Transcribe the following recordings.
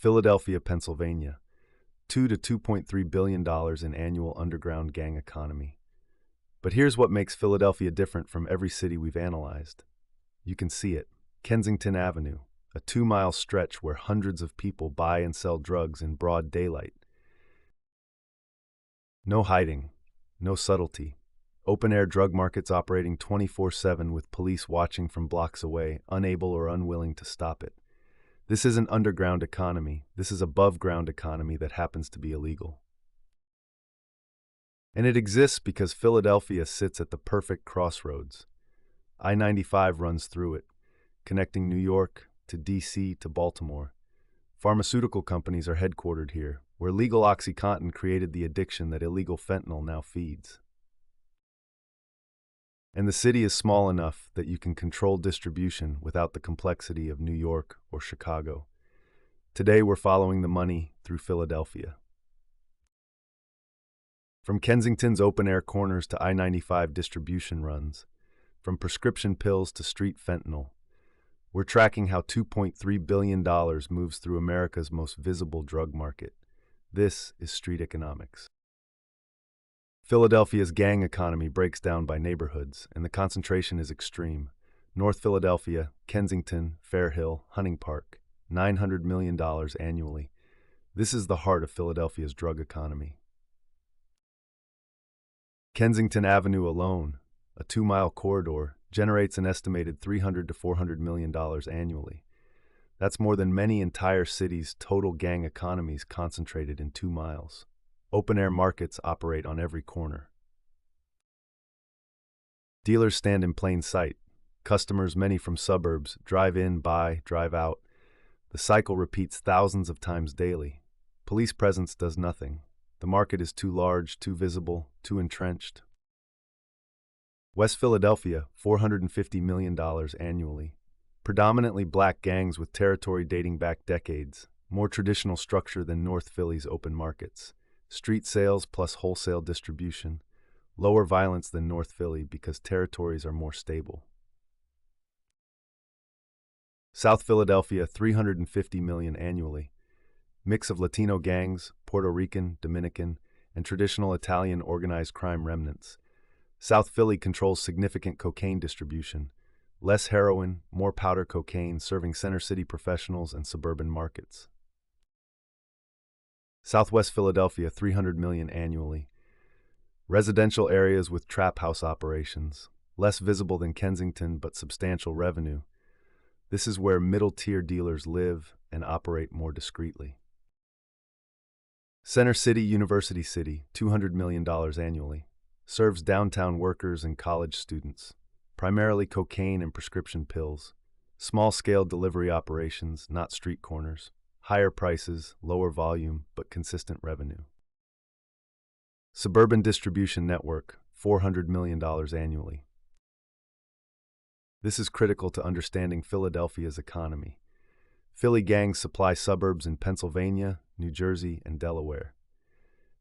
Philadelphia, Pennsylvania. $2 to $2.3 billion in annual underground gang economy. But here's what makes Philadelphia different from every city we've analyzed. You can see it. Kensington Avenue, a 2-mile stretch where hundreds of people buy and sell drugs in broad daylight. No hiding, no subtlety. Open-air drug markets operating 24/7 with police watching from blocks away, unable or unwilling to stop it. This isn't underground economy, this is above-ground economy that happens to be illegal. And it exists because Philadelphia sits at the perfect crossroads. I-95 runs through it, connecting New York to D.C. to Baltimore. Pharmaceutical companies are headquartered here, where legal OxyContin created the addiction that illegal fentanyl now feeds. And the city is small enough that you can control distribution without the complexity of New York or Chicago. Today we're following the money through Philadelphia. From Kensington's open-air corners to I-95 distribution runs, from prescription pills to street fentanyl, we're tracking how $2.3 billion moves through America's most visible drug market. This is street economics. Philadelphia's gang economy breaks down by neighborhoods, and the concentration is extreme. North Philadelphia, Kensington, Fair Hill, Hunting Park, $900 million annually. This is the heart of Philadelphia's drug economy. Kensington Avenue alone, a 2-mile corridor, generates an estimated $300 to $400 million annually. That's more than many entire cities' total gang economies concentrated in 2 miles. Open-air markets operate on every corner. Dealers stand in plain sight. Customers, many from suburbs, drive in, buy, drive out. The cycle repeats thousands of times daily. Police presence does nothing. The market is too large, too visible, too entrenched. West Philadelphia, $450 million annually. Predominantly black gangs with territory dating back decades. More traditional structure than North Philly's open markets. Street sales plus wholesale distribution. Lower violence than North Philly because territories are more stable. South Philadelphia, $350 million annually. Mix of Latino gangs, Puerto Rican, Dominican, and traditional Italian organized crime remnants. South Philly controls significant cocaine distribution. Less heroin, more powder cocaine serving center city professionals and suburban markets. Southwest Philadelphia, $300 million annually. Residential areas with trap house operations. Less visible than Kensington, but substantial revenue. This is where middle-tier dealers live and operate more discreetly. Center City, University City, $200 million annually. Serves downtown workers and college students. Primarily cocaine and prescription pills. Small-scale delivery operations, not street corners. Higher prices, lower volume, but consistent revenue. Suburban distribution network, $400 million annually. This is critical to understanding Philadelphia's economy. Philly gangs supply suburbs in Pennsylvania, New Jersey, and Delaware.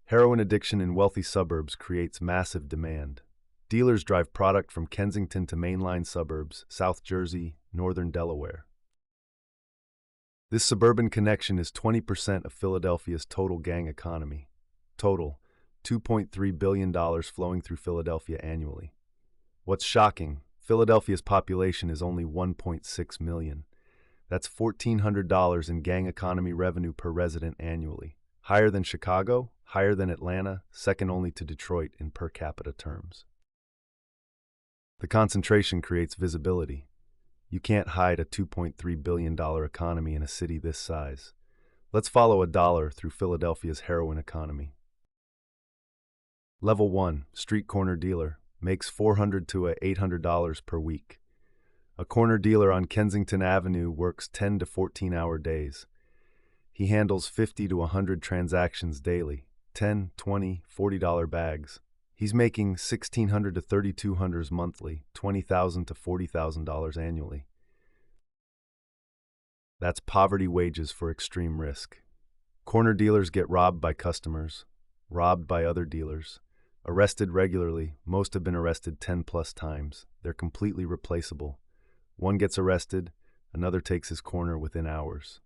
Heroin addiction in wealthy suburbs creates massive demand. Dealers drive product from Kensington to mainline suburbs, South Jersey, northern Delaware. This suburban connection is 20% of Philadelphia's total gang economy. Total, $2.3 billion flowing through Philadelphia annually. What's shocking, Philadelphia's population is only 1.6 million. That's $1,400 in gang economy revenue per resident annually. Higher than Chicago, higher than Atlanta, second only to Detroit in per capita terms. The concentration creates visibility. You can't hide a $2.3 billion economy in a city this size. Let's follow a dollar through Philadelphia's heroin economy. Level 1, street corner dealer, makes $400 to $800 per week. A corner dealer on Kensington Avenue works 10 to 14-hour days. He handles 50 to 100 transactions daily, $10, $20, $40 bags. He's making $1,600 to $3,200 monthly, $20,000 to $40,000 annually. That's poverty wages for extreme risk. Corner dealers get robbed by customers, robbed by other dealers, arrested regularly. Most have been arrested 10+ times. They're completely replaceable. One gets arrested, another takes his corner within hours.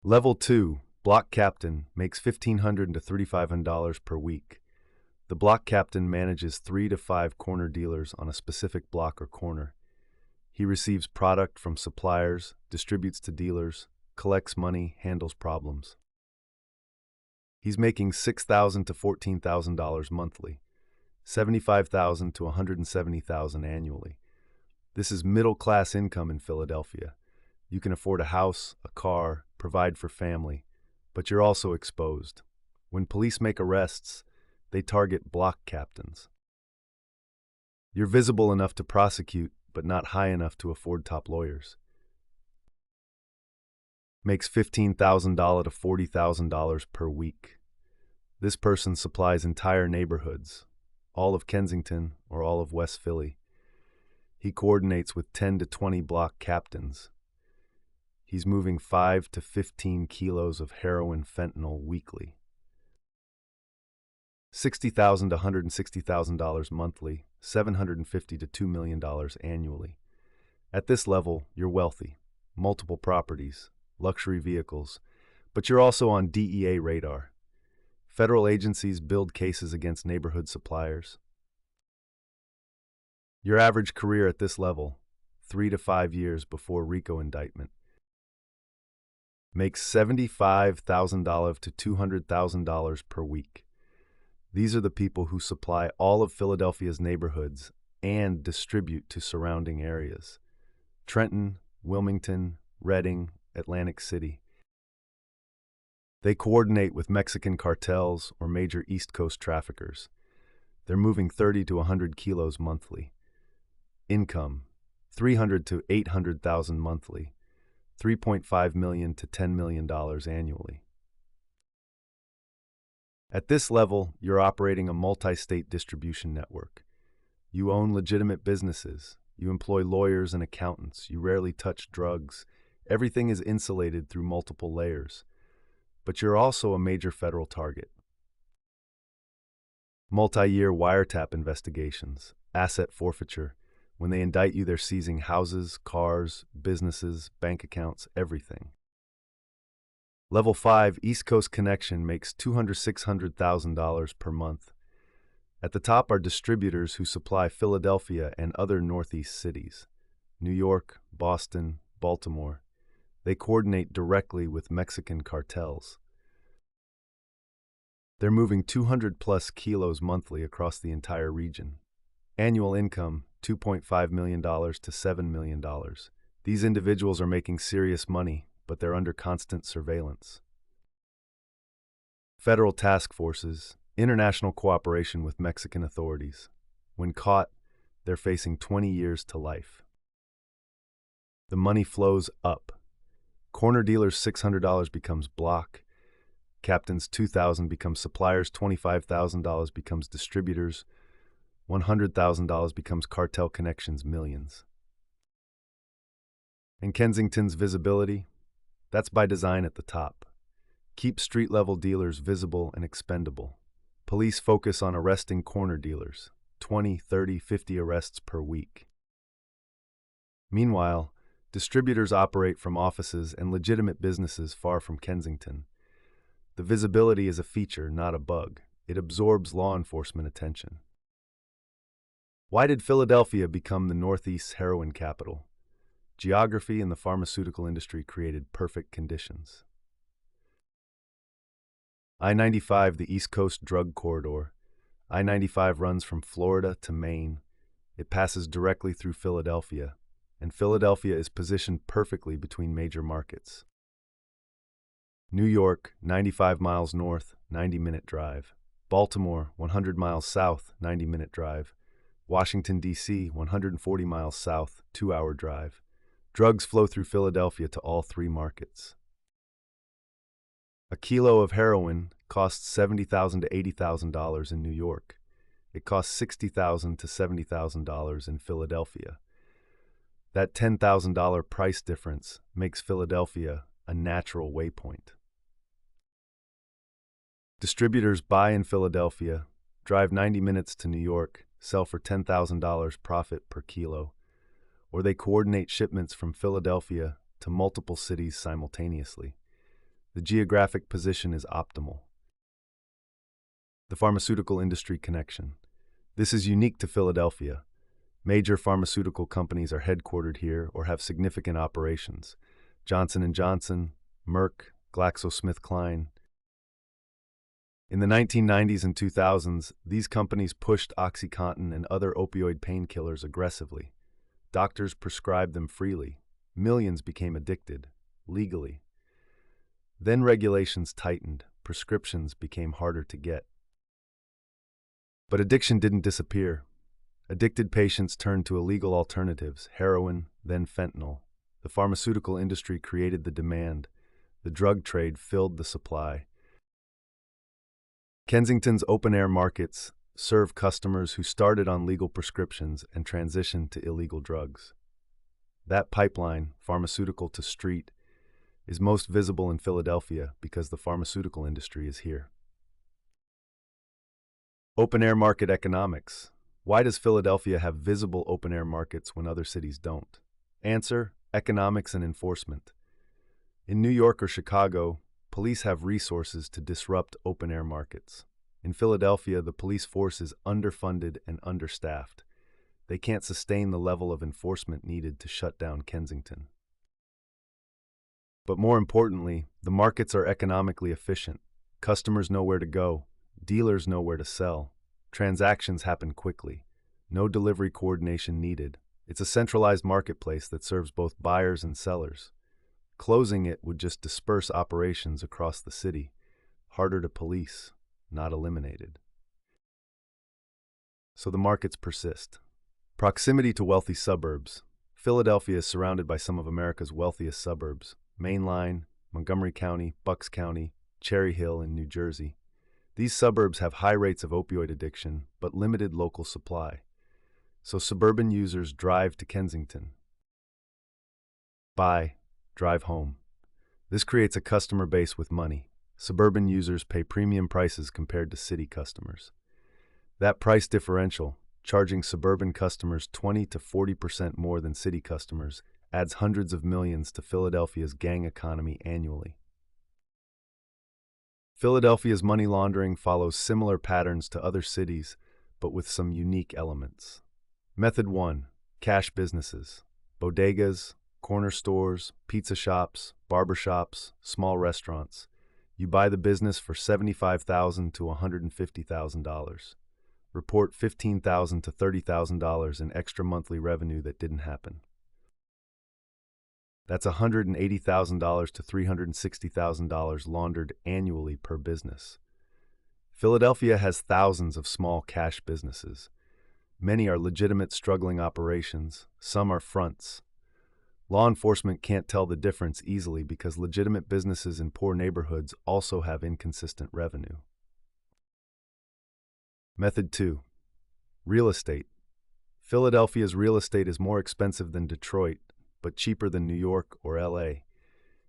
Level 2, block captain, makes $1,500 to $3,500 per week. The block captain manages 3 to 5 corner dealers on a specific block or corner. He receives product from suppliers, distributes to dealers, collects money, handles problems. He's making $6,000 to $14,000 monthly, $75,000 to $170,000 annually. This is middle-class income in Philadelphia. You can afford a house, a car, provide for family, but you're also exposed. When police make arrests, they target block captains. You're visible enough to prosecute, but not high enough to afford top lawyers. Makes $15,000 to $40,000 per week. This person supplies entire neighborhoods, all of Kensington or all of West Philly. He coordinates with 10 to 20 block captains. He's moving 5 to 15 kilos of heroin fentanyl weekly. $60,000 to $160,000 monthly, $750,000 to $2 million annually. At this level, you're wealthy, multiple properties, luxury vehicles, but you're also on DEA radar. Federal agencies build cases against neighborhood suppliers. Your average career at this level, 3 to 5 years before RICO indictment. Makes $75,000 to $200,000 per week. These are the people who supply all of Philadelphia's neighborhoods and distribute to surrounding areas. Trenton, Wilmington, Reading, Atlantic City. They coordinate with Mexican cartels or major East Coast traffickers. They're moving 30 to 100 kilos monthly. Income, $300,000 to $800,000 monthly, $3.5 million to $10 million annually. At this level, you're operating a multi-state distribution network. You own legitimate businesses. You employ lawyers and accountants. You rarely touch drugs. Everything is insulated through multiple layers. But you're also a major federal target. Multi-year wiretap investigations, asset forfeiture. When they indict you, they're seizing houses, cars, businesses, bank accounts, everything. Level 5, East Coast Connection, makes $200,000 to $600,000 per month. At the top are distributors who supply Philadelphia and other Northeast cities, New York, Boston, Baltimore. They coordinate directly with Mexican cartels. They're moving 200 plus kilos monthly across the entire region. Annual income, $2.5 million to $7 million. These individuals are making serious money, but they're under constant surveillance. Federal task forces, international cooperation with Mexican authorities. When caught, they're facing 20 years to life. The money flows up. Corner dealers $600 becomes block. Captains $2,000 becomes suppliers, $25,000 becomes distributors, $100,000 becomes cartel connections, millions. And Kensington's visibility? That's by design at the top. Keep street-level dealers visible and expendable. Police focus on arresting corner dealers, 20, 30, 50 arrests per week. Meanwhile, distributors operate from offices and legitimate businesses far from Kensington. The visibility is a feature, not a bug. It absorbs law enforcement attention. Why did Philadelphia become the Northeast's heroin capital? Geography and the pharmaceutical industry created perfect conditions. I-95, the East Coast drug corridor. I-95 runs from Florida to Maine. It passes directly through Philadelphia, and Philadelphia is positioned perfectly between major markets. New York, 95 miles north, 90-minute drive. Baltimore, 100 miles south, 90-minute drive. Washington, D.C., 140 miles south, 2-hour drive. Drugs flow through Philadelphia to all three markets. A kilo of heroin costs $70,000 to $80,000 in New York. It costs $60,000 to $70,000 in Philadelphia. That $10,000 price difference makes Philadelphia a natural waypoint. Distributors buy in Philadelphia, drive 90 minutes to New York, sell for $10,000 profit per kilo, or they coordinate shipments from Philadelphia to multiple cities simultaneously. The geographic position is optimal. The pharmaceutical industry connection. This is unique to Philadelphia. Major pharmaceutical companies are headquartered here or have significant operations. Johnson & Johnson, Merck, GlaxoSmithKline. In the 1990s and 2000s, these companies pushed OxyContin and other opioid painkillers aggressively. Doctors prescribed them freely. Millions became addicted, legally. Then regulations tightened. Prescriptions became harder to get. But addiction didn't disappear. Addicted patients turned to illegal alternatives, heroin, then fentanyl. The pharmaceutical industry created the demand. The drug trade filled the supply. Kensington's open-air markets serve customers who started on legal prescriptions and transitioned to illegal drugs. That pipeline, pharmaceutical to street, is most visible in Philadelphia because the pharmaceutical industry is here. Open-air market economics. Why does Philadelphia have visible open-air markets when other cities don't? Answer: economics and enforcement. In New York or Chicago, police have resources to disrupt open-air markets. In Philadelphia, the police force is underfunded and understaffed. They can't sustain the level of enforcement needed to shut down Kensington. But more importantly, the markets are economically efficient. Customers know where to go. Dealers know where to sell. Transactions happen quickly. No delivery coordination needed. It's a centralized marketplace that serves both buyers and sellers. Closing it would just disperse operations across the city. Harder to police, not eliminated. So the markets persist. Proximity to wealthy suburbs. Philadelphia is surrounded by some of America's wealthiest suburbs: Main Line, Montgomery County, Bucks County, Cherry Hill, and New Jersey. These suburbs have high rates of opioid addiction, but limited local supply. So suburban users drive to Kensington. Buy, drive home. This creates a customer base with money. Suburban users pay premium prices compared to city customers. That price differential, charging suburban customers 20 to 40% more than city customers, adds hundreds of millions to Philadelphia's gang economy annually. Philadelphia's money laundering follows similar patterns to other cities, but with some unique elements. Method 1. Cash businesses. Bodegas, corner stores, pizza shops, barbershops, small restaurants. You buy the business for $75,000 to $150,000. Report $15,000 to $30,000 in extra monthly revenue that didn't happen. That's $180,000 to $360,000 laundered annually per business. Philadelphia has thousands of small cash businesses. Many are legitimate struggling operations, some are fronts. Law enforcement can't tell the difference easily because legitimate businesses in poor neighborhoods also have inconsistent revenue. Method 2. Real estate. Philadelphia's real estate is more expensive than Detroit, but cheaper than New York or LA.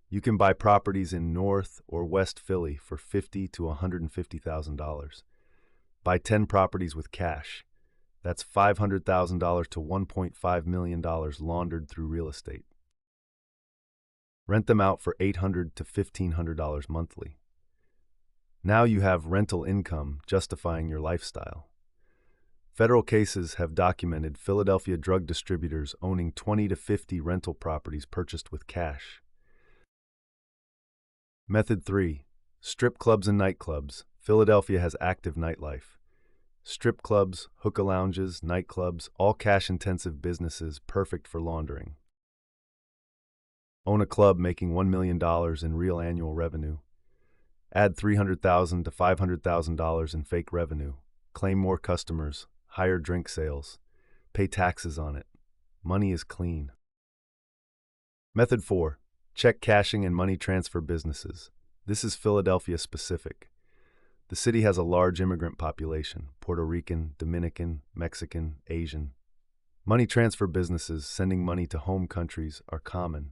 You can buy properties in North or West Philly for $50,000 to $150,000. Buy 10 properties with cash. That's $500,000 to $1.5 million laundered through real estate. Rent them out for $800 to $1,500 monthly. Now you have rental income justifying your lifestyle. Federal cases have documented Philadelphia drug distributors owning 20 to 50 rental properties purchased with cash. Method 3. Strip clubs and nightclubs. Philadelphia has active nightlife. Strip clubs, hookah lounges, nightclubs, all cash-intensive businesses perfect for laundering. Own a club making $1 million in real annual revenue. Add $300,000 to $500,000 in fake revenue. Claim more customers. Higher drink sales. Pay taxes on it. Money is clean. Method 4. Check cashing and money transfer businesses. This is Philadelphia specific. The city has a large immigrant population: Puerto Rican, Dominican, Mexican, Asian. Money transfer businesses sending money to home countries are common.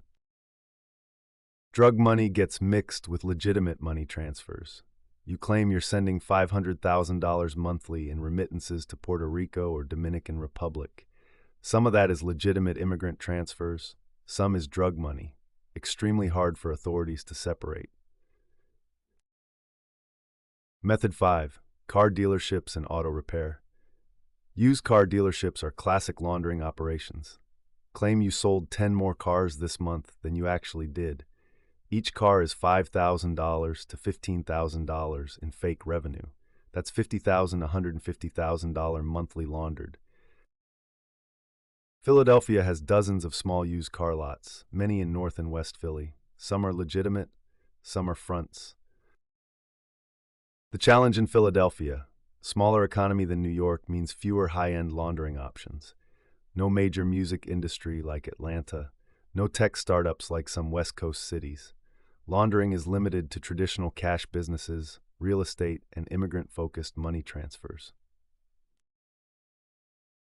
Drug money gets mixed with legitimate money transfers. You claim you're sending $500,000 monthly in remittances to Puerto Rico or Dominican Republic. Some of that is legitimate immigrant transfers, some is drug money, extremely hard for authorities to separate. Method 5. Car dealerships and auto repair. Used car dealerships are classic laundering operations. Claim you sold 10 more cars this month than you actually did. Each car is $5,000 to $15,000 in fake revenue. That's $50,000 to $150,000 monthly laundered. Philadelphia has dozens of small used car lots, many in North and West Philly. Some are legitimate, some are fronts. The challenge in Philadelphia: smaller economy than New York means fewer high-end laundering options. No major music industry like Atlanta. No tech startups like some West Coast cities. Laundering is limited to traditional cash businesses, real estate, and immigrant-focused money transfers,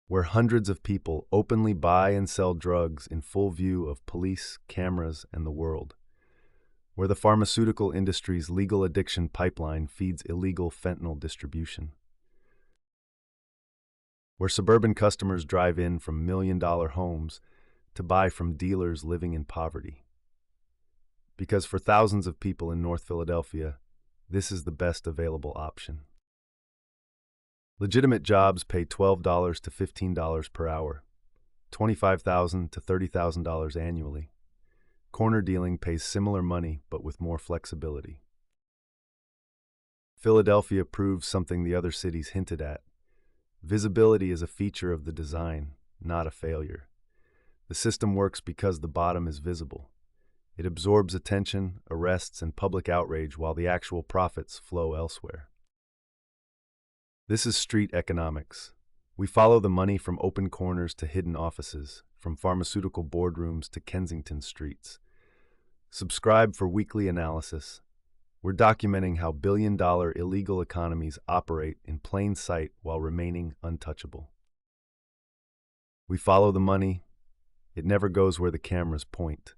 where hundreds of people openly buy and sell drugs in full view of police, cameras, and the world, where the pharmaceutical industry's legal addiction pipeline feeds illegal fentanyl distribution, where suburban customers drive in from million-dollar homes to buy from dealers living in poverty. Because for thousands of people in North Philadelphia, this is the best available option. Legitimate jobs pay $12 to $15 per hour, $25,000 to $30,000 annually. Corner dealing pays similar money, but with more flexibility. Philadelphia proves something the other cities hinted at. Visibility is a feature of the design, not a failure. The system works because the bottom is visible. It absorbs attention, arrests, and public outrage while the actual profits flow elsewhere. This is street economics. We follow the money from open corners to hidden offices, from pharmaceutical boardrooms to Kensington streets. Subscribe for weekly analysis. We're documenting how billion-dollar illegal economies operate in plain sight while remaining untouchable. We follow the money. It never goes where the cameras point.